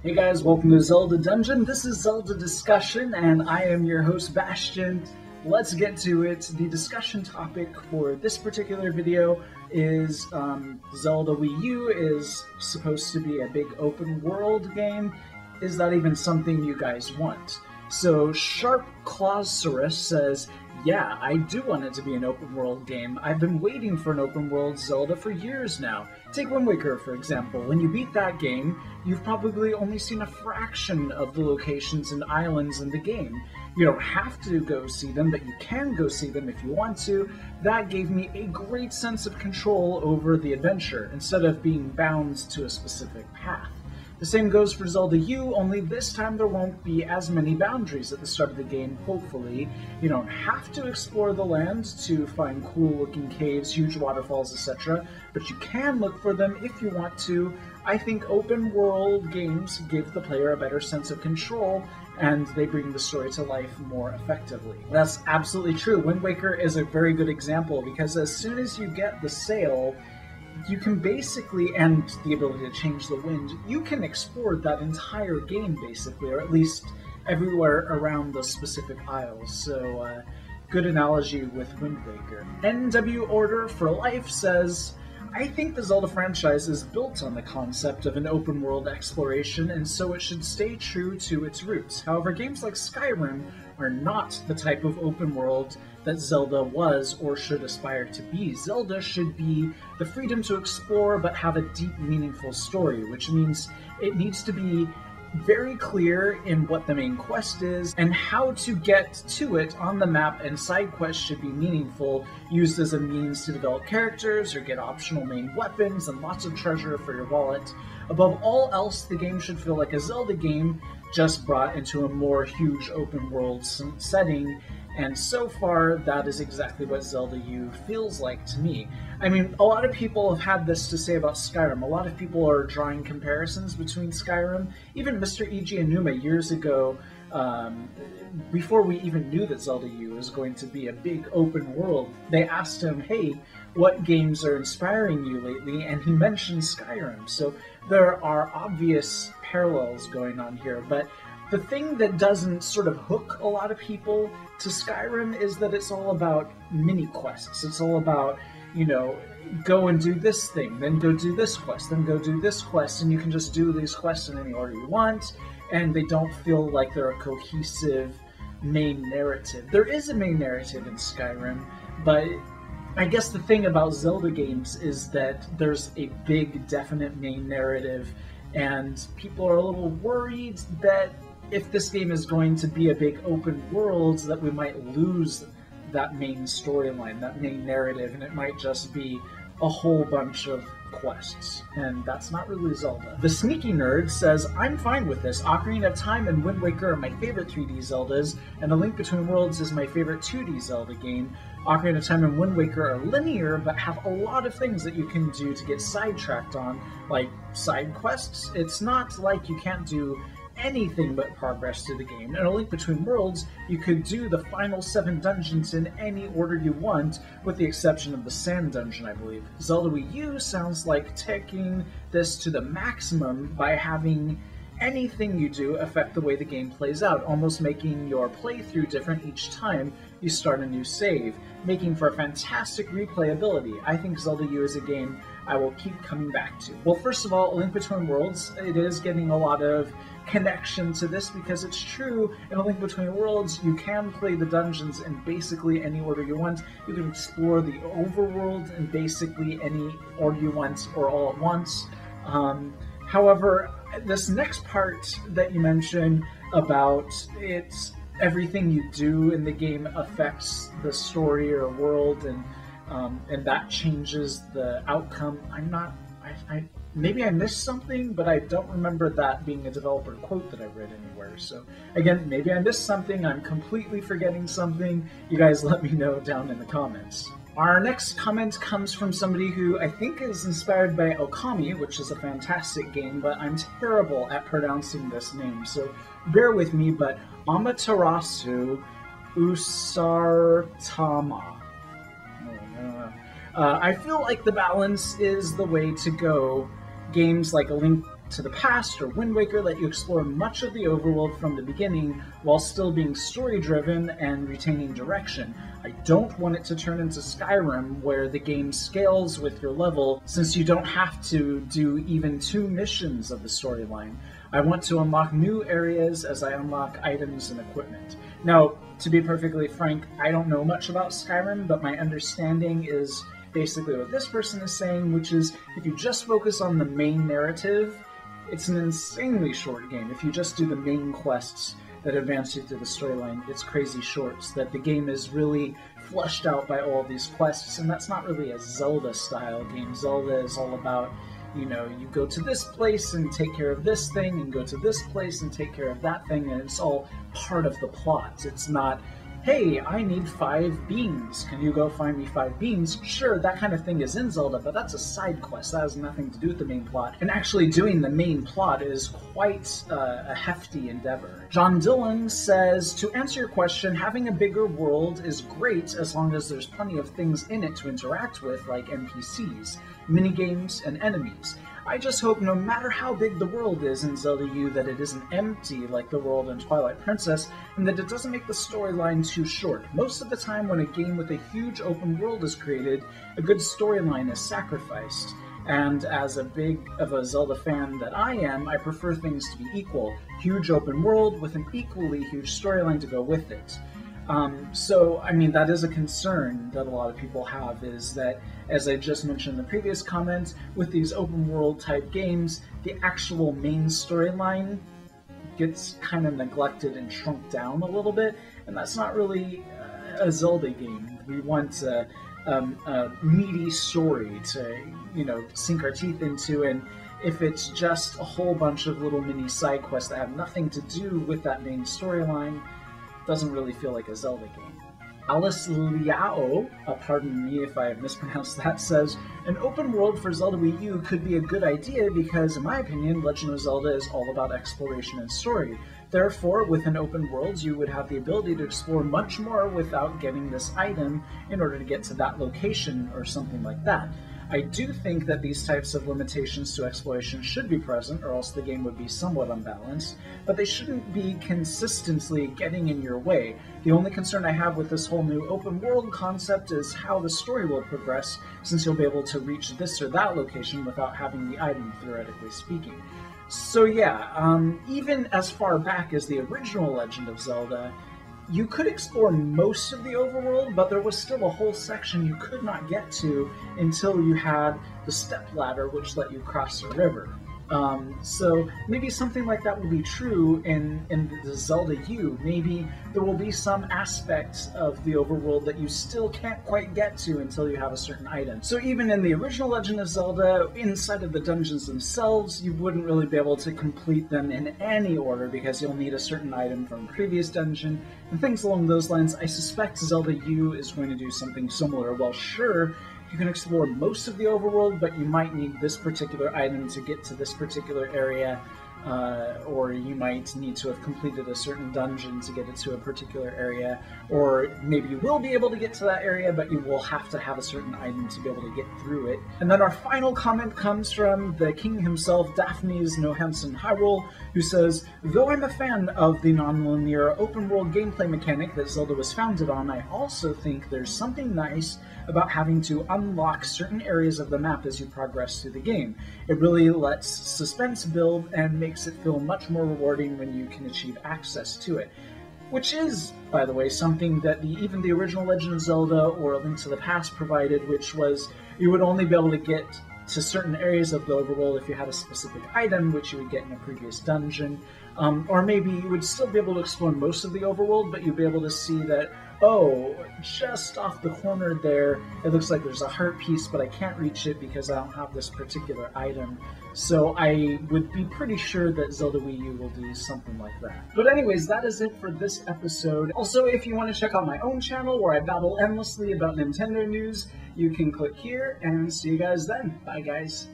Hey guys, welcome to Zelda Dungeon. This is Zelda Discussion, and I am your host, Bastion. Let's get to it. The discussion topic for this particular video is Zelda Wii U is supposed to be a big open world game. Is that even something you guys want? So Sharp Clawsaurus says, yeah, I do want it to be an open world game. I've been waiting for an open world Zelda for years now. Take Wind Waker, for example. When you beat that game, you've probably only seen a fraction of the locations and islands in the game. You don't have to go see them, but you can go see them if you want to. That gave me a great sense of control over the adventure, instead of being bound to a specific path. The same goes for Zelda U, only this time there won't be as many boundaries at the start of the game, hopefully. You don't have to explore the land to find cool-looking caves, huge waterfalls, etc., but you can look for them if you want to. I think open-world games give the player a better sense of control, and they bring the story to life more effectively. That's absolutely true. Wind Waker is a very good example, because as soon as you get the sail, you can basically, and the ability to change the wind, you can explore that entire game basically, or at least everywhere around the specific isles. So, good analogy with Wind Waker. NW Order for Life says, I think the Zelda franchise is built on the concept of an open world exploration, and so it should stay true to its roots. However, games like Skyrim are not the type of open world that Zelda was or should aspire to be. Zelda should be the freedom to explore but have a deep, meaningful story, which means it needs to be very clear in what the main quest is and how to get to it on the map, and side quests should be meaningful, used as a means to develop characters or get optional main weapons and lots of treasure for your wallet. Above all else, the game should feel like a Zelda game, just brought into a more huge open world setting, and so far that is exactly what Zelda U feels like to me. I mean, a lot of people have had this to say about Skyrim. A lot of people are drawing comparisons between Skyrim. Even Mr. E.G. Enuma years ago, before we even knew that Zelda U was going to be a big open world, they asked him, hey, what games are inspiring you lately? And he mentioned Skyrim. So there are obvious parallels going on here, but the thing that doesn't sort of hook a lot of people to Skyrim is that it's all about mini-quests. It's all about, you know, go and do this thing, then go do this quest, then go do this quest, and you can just do these quests in any order you want, and they don't feel like they're a cohesive main narrative. There is a main narrative in Skyrim, but I guess the thing about Zelda games is that there's a big, definite main narrative, and people are a little worried that if this game is going to be a big open world, that we might lose that main storyline, that main narrative, and it might just be a whole bunch of quests. And that's not really Zelda. The Sneaky Nerd says, I'm fine with this. Ocarina of Time and Wind Waker are my favorite 3D Zeldas, and A Link Between Worlds is my favorite 2D Zelda game. Ocarina of Time and Wind Waker are linear, but have a lot of things that you can do to get sidetracked on, like side quests. It's not like you can't do anything but progress through the game. In A Link Between Worlds, you could do the final 7 dungeons in any order you want, with the exception of the Sand Dungeon, I believe. Zelda Wii U sounds like taking this to the maximum by having anything you do affect the way the game plays out, almost making your playthrough different each time you start a new save, making for a fantastic replayability. I think Zelda U is a game I will keep coming back to. Well, first of all, A Link Between Worlds, it is getting a lot of connection to this, because it's true, in A Link Between Worlds, you can play the dungeons in basically any order you want. You can explore the overworld in basically any order you want, or all at once. However, this next part that you mentioned about everything you do in the game affects the story or world, and that changes the outcome. Maybe I missed something, but I don't remember that being a developer quote that I read anywhere. So again, maybe I missed something, I'm completely forgetting something. You guys let me know down in the comments. Our next comment comes from somebody who I think is inspired by Okami, which is a fantastic game, but I'm terrible at pronouncing this name, so bear with me, but Amaterasu Usartama. I feel like the balance is the way to go. Games like A Link to the Past or Wind Waker let you explore much of the overworld from the beginning while still being story-driven and retaining direction. I don't want it to turn into Skyrim, where the game scales with your level, since you don't have to do even 2 missions of the storyline. I want to unlock new areas as I unlock items and equipment. Now, to be perfectly frank, I don't know much about Skyrim, but my understanding is basically what this person is saying, which is if you just focus on the main narrative, it's an insanely short game. If you just do the main quests that advance you through the storyline, it's crazy short, so that the game is really fleshed out by all these quests, and that's not really a Zelda-style game. Zelda is all about, you know, you go to this place and take care of this thing, and go to this place and take care of that thing, and it's all part of the plot. It's not, hey, I need 5 beans. Can you go find me 5 beans? Sure, that kind of thing is in Zelda, but that's a side quest. That has nothing to do with the main plot. And actually doing the main plot is quite a hefty endeavor. John Dillon says, to answer your question, having a bigger world is great as long as there's plenty of things in it to interact with, like NPCs, minigames, and enemies. I just hope no matter how big the world is in Zelda U that it isn't empty like the world in Twilight Princess, and that it doesn't make the storyline too short. Most of the time when a game with a huge open world is created, a good storyline is sacrificed. And as a big of a Zelda fan that I am, I prefer things to be equal. Huge open world with an equally huge storyline to go with it. So, I mean, that is a concern that a lot of people have, is that, as I just mentioned in the previous comment, with these open world type games, the actual main storyline gets kind of neglected and shrunk down a little bit, and that's not really a Zelda game. We want a meaty story to, you know, sink our teeth into, and if it's just a whole bunch of little mini side quests that have nothing to do with that main storyline, doesn't really feel like a Zelda game. Alice Liao, pardon me if I mispronounced that, says, an open world for Zelda U could be a good idea because, in my opinion, Legend of Zelda is all about exploration and story. Therefore, with an open world, you would have the ability to explore much more without getting this item in order to get to that location or something like that. I do think that these types of limitations to exploration should be present, or else the game would be somewhat unbalanced, but they shouldn't be consistently getting in your way. The only concern I have with this whole new open world concept is how the story will progress, since you'll be able to reach this or that location without having the item, theoretically speaking. So yeah, even as far back as the original Legend of Zelda, you could explore most of the overworld, but there was still a whole section you could not get to until you had the stepladder, which let you cross a river. So maybe something like that will be true in the Zelda U. Maybe there will be some aspects of the overworld that you still can't quite get to until you have a certain item. So even in the original Legend of Zelda, inside of the dungeons themselves, you wouldn't really be able to complete them in any order because you'll need a certain item from a previous dungeon, and things along those lines. I suspect Zelda U is going to do something similar. Well, sure, you can explore most of the overworld, but you might need this particular item to get to this particular area, or you might need to have completed a certain dungeon to get it to a particular area, or maybe you will be able to get to that area, but you will have to have a certain item to be able to get through it. And then our final comment comes from the king himself, Daphne's Nohansen Hyrule, who says, though I'm a fan of the non-linear open-world gameplay mechanic that Zelda was founded on, I also think there's something nice about having to unlock certain areas of the map as you progress through the game. It really lets suspense build and makes it feel much more rewarding when you can achieve access to it. Which is, by the way, something that even the original Legend of Zelda or A Link to the Past provided, which was you would only be able to get to certain areas of the overworld if you had a specific item, which you would get in a previous dungeon. Or maybe you would still be able to explore most of the overworld, but you'd be able to see that, oh, just off the corner there, it looks like there's a heart piece, but I can't reach it because I don't have this particular item. So I would be pretty sure that Zelda U will do something like that. But anyways, that is it for this episode. Also, if you want to check out my own channel where I babble endlessly about Nintendo news, you can click here, and see you guys then. Bye, guys.